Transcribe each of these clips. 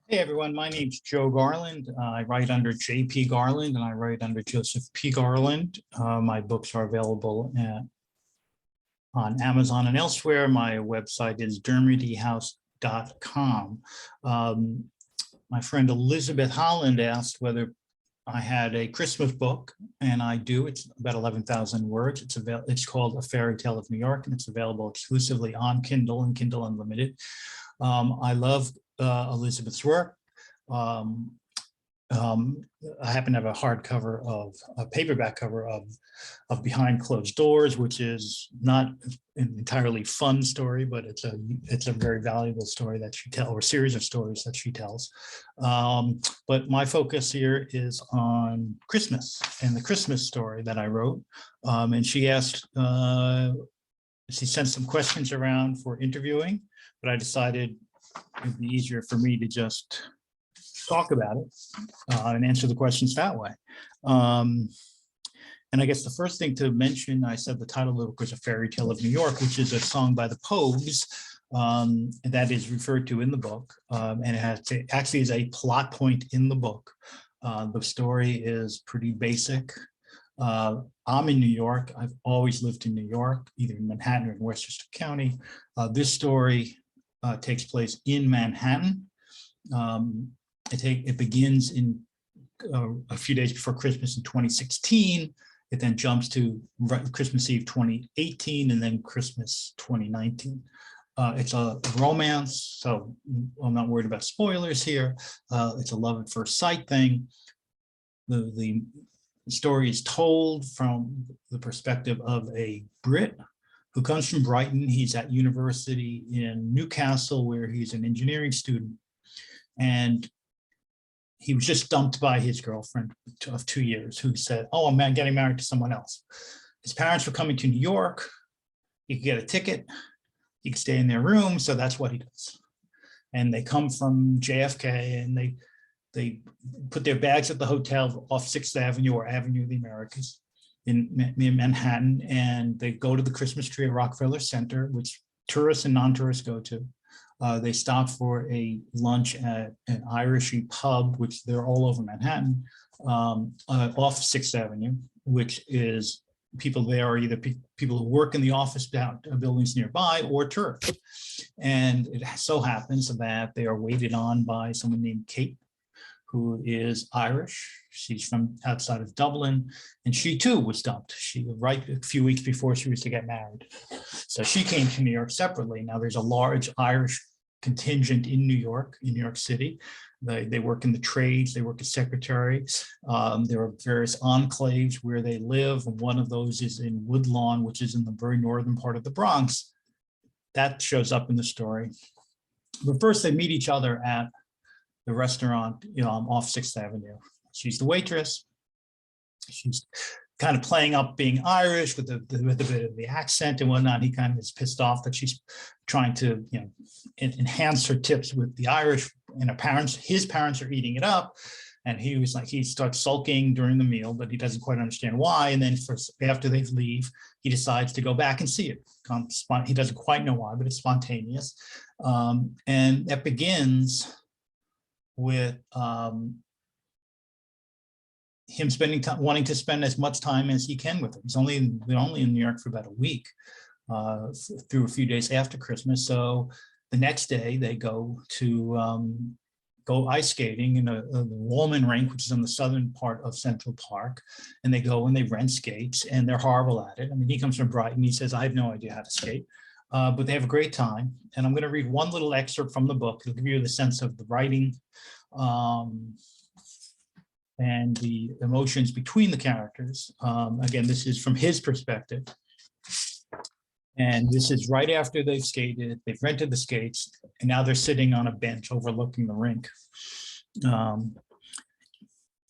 Hey everyone, my name's Joe Garland. I write under J.P. Garland and I write under Joseph P. Garland. My books are available on Amazon and elsewhere. My website is dermodyhouse.com. My friend Elizabeth Holland asked whether I had a Christmas book, and I do. It's about 11,000 words. It's called A Fairytale of New York, and it's available exclusively on Kindle and Kindle Unlimited. I love Elizabeth's work. I happen to have a paperback cover of Behind Closed Doors, which is not an entirely fun story, but it's a very valuable story that she tells, or series of stories that she tells. But my focus here is on Christmas and the Christmas story that I wrote. And she asked, she sent some questions around for interviewing, but I decided it'd be easier for me to just talk about it and answer the questions that way. And I guess the first thing to mention, I said the title of the book was A Fairytale of New York, which is a song by the Pogues that is referred to in the book. And it actually is a plot point in the book. The story is pretty basic. I'm in New York. I've always lived in New York, either in Manhattan or in Westchester County. This story takes place in Manhattan. It begins in a few days before Christmas in 2016. It then jumps to Christmas Eve 2018 and then Christmas 2019. It's a romance, so I'm not worried about spoilers here. It's a love at first sight thing. The story is told from the perspective of a Brit who comes from Brighton. He's at university in Newcastle, where he's an engineering student. And he was just dumped by his girlfriend of 2 years, who said, "Oh, I'm getting married to someone else." His parents were coming to New York. He could get a ticket. He could stay in their room. So that's what he does. And they come from JFK, and they put their bags at the hotel off 6th Avenue or Avenue of the Americas in Manhattan. And they go to the Christmas tree at Rockefeller Center, which tourists and non-tourists go to. They stop for a lunch at an Irishy pub, which they're all over Manhattan, off 6th Avenue, which is people there are either people who work in the office buildings nearby or tourists. And it so happens that they are waited on by someone named Kate, who is Irish. She's from outside of Dublin, and she too was dumped. Right a few weeks before she was to get married. So she came to New York separately. Now there's a large Irish contingent in New York City. They work in the trades, they work as secretaries. There are various enclaves where they live. And one of those is in Woodlawn, which is in the very northern part of the Bronx. That shows up in the story. But first they meet each other at the restaurant, off 6th Avenue. She's the waitress. She's kind of playing up being Irish with a bit of the accent and whatnot. He kind of is pissed off that she's trying to, enhance her tips with the Irish, and his parents are eating it up. And he starts sulking during the meal, but he doesn't quite understand why. And then after they leave, he decides to go back and see it. He doesn't quite know why, but it's spontaneous. And that begins with him wanting to spend as much time as he can with her. He's only in New York for about a week, through a few days after Christmas. So the next day they go ice skating in a Woolman rink, which is on the southern part of Central Park. And they go and they rent skates, and they're horrible at it. I mean, he comes from Brighton. He says, "I have no idea how to skate." But they have a great time. And I'm going to read one little excerpt from the book. It'll give you the sense of the writing and the emotions between the characters. Again, this is from his perspective. And this is right after they've skated, they've rented the skates, and now they're sitting on a bench overlooking the rink.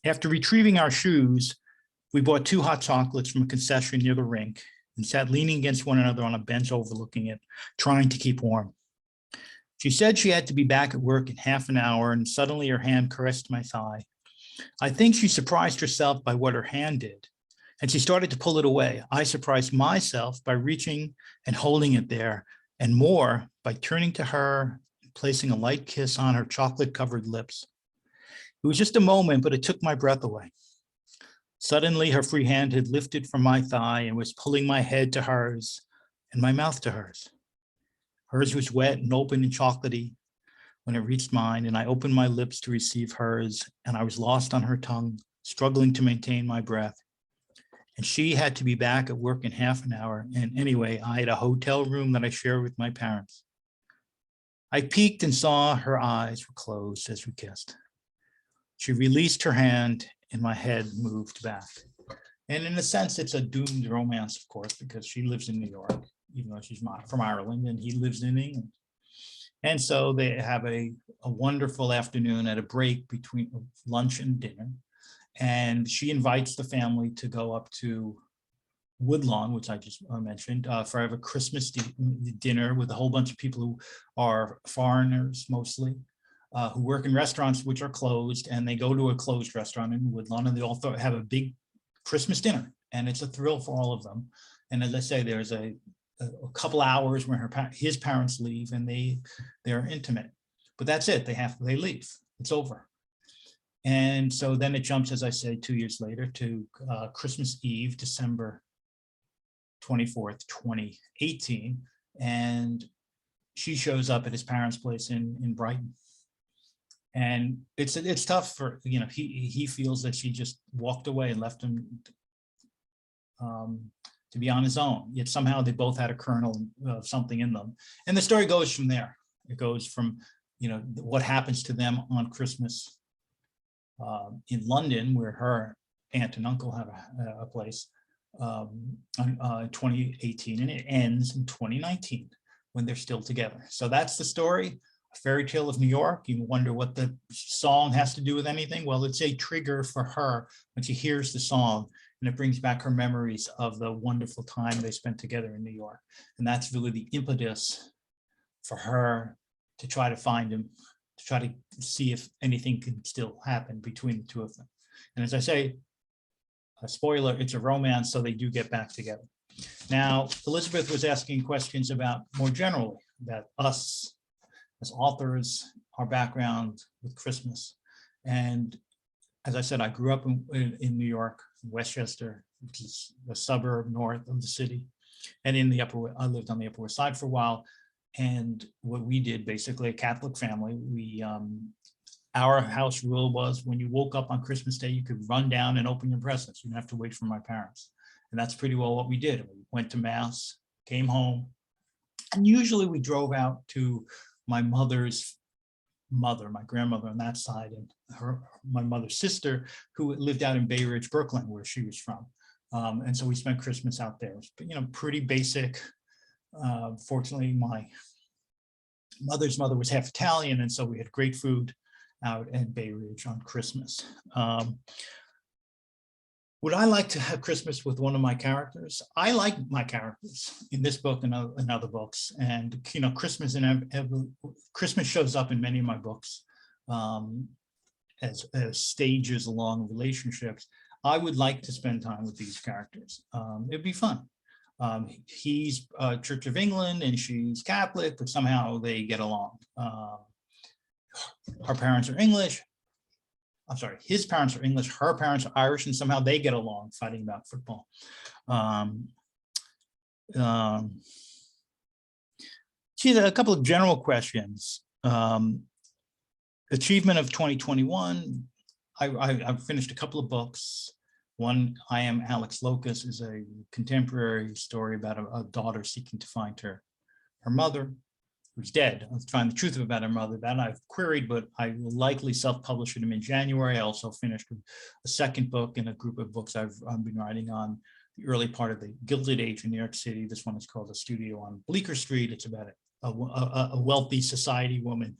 After retrieving our shoes, we bought 2 hot chocolates from a concession near the rink and sat leaning against one another on a bench overlooking it, trying to keep warm. She said she had to be back at work in half an hour, and suddenly her hand caressed my thigh. I think she surprised herself by what her hand did, and she started to pull it away. I surprised myself by reaching and holding it there, and more by turning to her placing a light kiss on her chocolate-covered lips. It was just a moment, but it took my breath away. Suddenly, her free hand had lifted from my thigh and was pulling my head to hers and my mouth to hers. Hers was wet and open and chocolatey when it reached mine, and I opened my lips to receive hers, and I was lost on her tongue, struggling to maintain my breath. And she had to be back at work in half an hour, and anyway, I had a hotel room that I shared with my parents. I peeked and saw her eyes were closed as we kissed. She released her hand, and my head moved back. And in a sense, it's a doomed romance, of course, because she lives in New York, even though she's from Ireland, and he lives in England. And so they have a wonderful afternoon at a break between lunch and dinner. And she invites the family to go up to Woodlawn, which I just mentioned, for a Christmas dinner with a whole bunch of people who are foreigners mostly, who work in restaurants which are closed, and they go to a closed restaurant in Woodlawn, and they all have a big Christmas dinner, and it's a thrill for all of them. And as I say, there's a couple hours when his parents leave, and they're intimate, but that's it. They leave. It's over. And so then it jumps, as I say, 2 years later to Christmas Eve, December 24th, 2018, and she shows up at his parents' place in Brighton. And it's tough for, he feels that she just walked away and left him to be on his own. Yet somehow they both had a kernel of something in them. And the story goes from there. It goes from, what happens to them on Christmas in London, where her aunt and uncle have a place, in 2018, and it ends in 2019 when they're still together. So that's the story. A Fairy Tale of New York. You wonder what the song has to do with anything. Well, it's a trigger for her when she hears the song, and it brings back her memories of the wonderful time they spent together in New York. And that's really the impetus for her to try to find him, to try to see if anything can still happen between the two of them. And as I say, a spoiler, it's a romance, so they do get back together. Now, Elizabeth was asking questions about, more generally, about us as authors, our background with Christmas. And as I said, I grew up in New York, Westchester, which is a suburb north of the city. And I lived on the Upper West Side for a while. And what we did, basically a Catholic family, our house rule was when you woke up on Christmas Day, you could run down and open your presents. You didn't have to wait for my parents. And that's pretty well what we did. We went to Mass, came home, and usually we drove out to my mother's mother, my grandmother on that side, and my mother's sister, who lived out in Bay Ridge, Brooklyn, where she was from. And so we spent Christmas out there. It was, pretty basic. Fortunately, my mother's mother was half Italian, and so we had great food out at Bay Ridge on Christmas. Would I like to have Christmas with one of my characters? I like my characters in this book and other books, and Christmas Christmas shows up in many of my books as stages along relationships. I would like to spend time with these characters. It'd be fun. He's Church of England and she's Catholic, but somehow they get along. Her parents are English. I'm sorry, his parents are English, her parents are Irish, and somehow they get along fighting about football. Geez, a couple of general questions. Achievement of 2021. I've finished a couple of books. One, I Am Alex Locus, is a contemporary story about a daughter seeking to find her mother, who's dead. I'll find the truth about her mother. That I've queried, but I will likely self-publish them in January. I also finished a second book in a group of books I've been writing on the early part of the Gilded Age in New York City. This one is called A Studio on Bleecker Street. It's about a wealthy society woman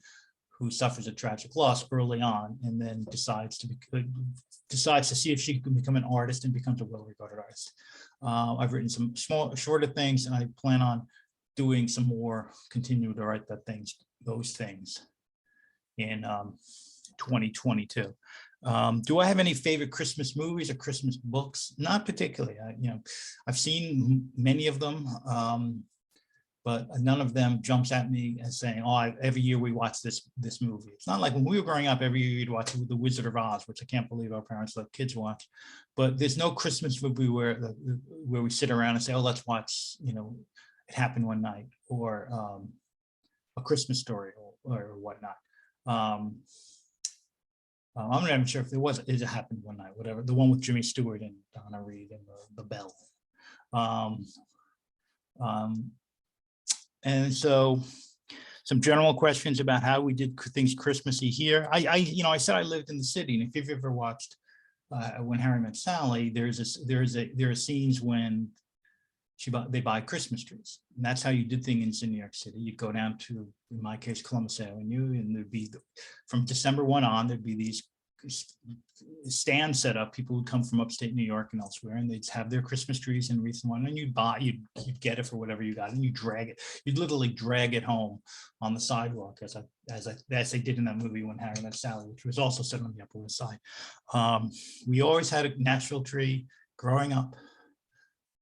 who suffers a tragic loss early on, and then decides to see if she can become an artist, and becomes a well-regarded artist. I've written some shorter things, and I plan on doing some more, continue to write those things in 2022. Do I have any favorite Christmas movies or Christmas books? Not particularly. I've seen many of them, but none of them jumps at me as saying, oh, every year we watch this movie. It's not like when we were growing up, every year you'd watch The Wizard of Oz, which I can't believe our parents let kids watch. But there's no Christmas movie where we sit around and say, oh, let's watch, It Happened One Night, or A Christmas Story, or whatnot. I'm not even sure if there was. It Happened One Night, whatever. The one with Jimmy Stewart and Donna Reed and the bell. And so, some general questions about how we did things Christmassy here. I said I lived in the city, and if you've ever watched When Harry Met Sally, there are scenes when they buy Christmas trees, and that's how you did things in New York City. You go down to, in my case, Columbus Avenue, and there'd be from December 1 on, there'd be these stands set up. People would come from upstate New York and elsewhere, and they'd have their Christmas trees and wreaths and whatnot, and you'd get it for whatever you got, and you drag it. You'd literally drag it home on the sidewalk, as they did in that movie When Harry Met Sally, which was also set on the Upper West Side. We always had a natural tree growing up.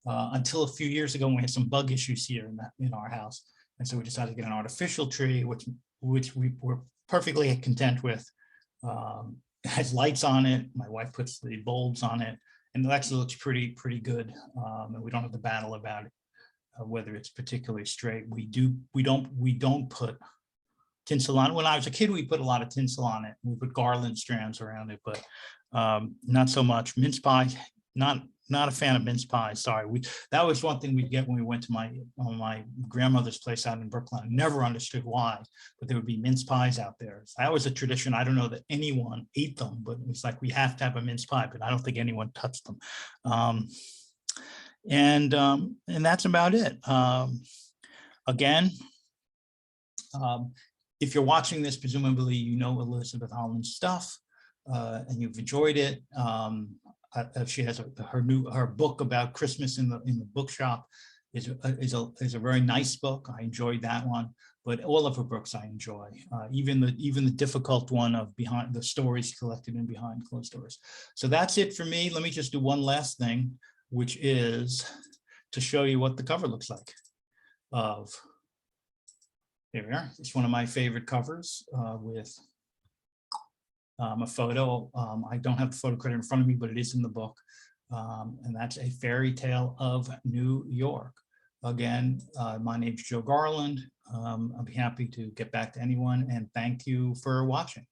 Until a few years ago, when we had some bug issues here in our house, and so we decided to get an artificial tree, which we were perfectly content with. It has lights on it. My wife puts the bulbs on it, and it actually looks pretty good. And we don't have to battle about it, whether it's particularly straight. We don't put tinsel on it. When I was a kid, we put a lot of tinsel on it. We put garland strands around it, but not so much. Mince pie, not a fan of mince pie. Sorry. That was one thing we'd get when we went to my grandmother's place out in Brooklyn. I never understood why, but there would be mince pies out there. That was a tradition. I don't know that anyone ate them, but it was like, we have to have a mince pie, but I don't think anyone touched them. And that's about it. Again, if you're watching this, presumably you know Elizabeth Holland's stuff, and you've enjoyed it. She has her book about Christmas in the bookshop is a very nice book. I enjoyed that one, but all of her books I enjoy, even the difficult one of Behind the Stories Collected in Behind Closed Doors. So that's it for me. Let me just do one last thing, which is to show you what the cover looks like. Here we are. It's one of my favorite covers with a photo. I don't have the photo credit in front of me, but it is in the book. And that's A Fairytale of New York. Again, my name's Joe Garland. I'll be happy to get back to anyone, and thank you for watching.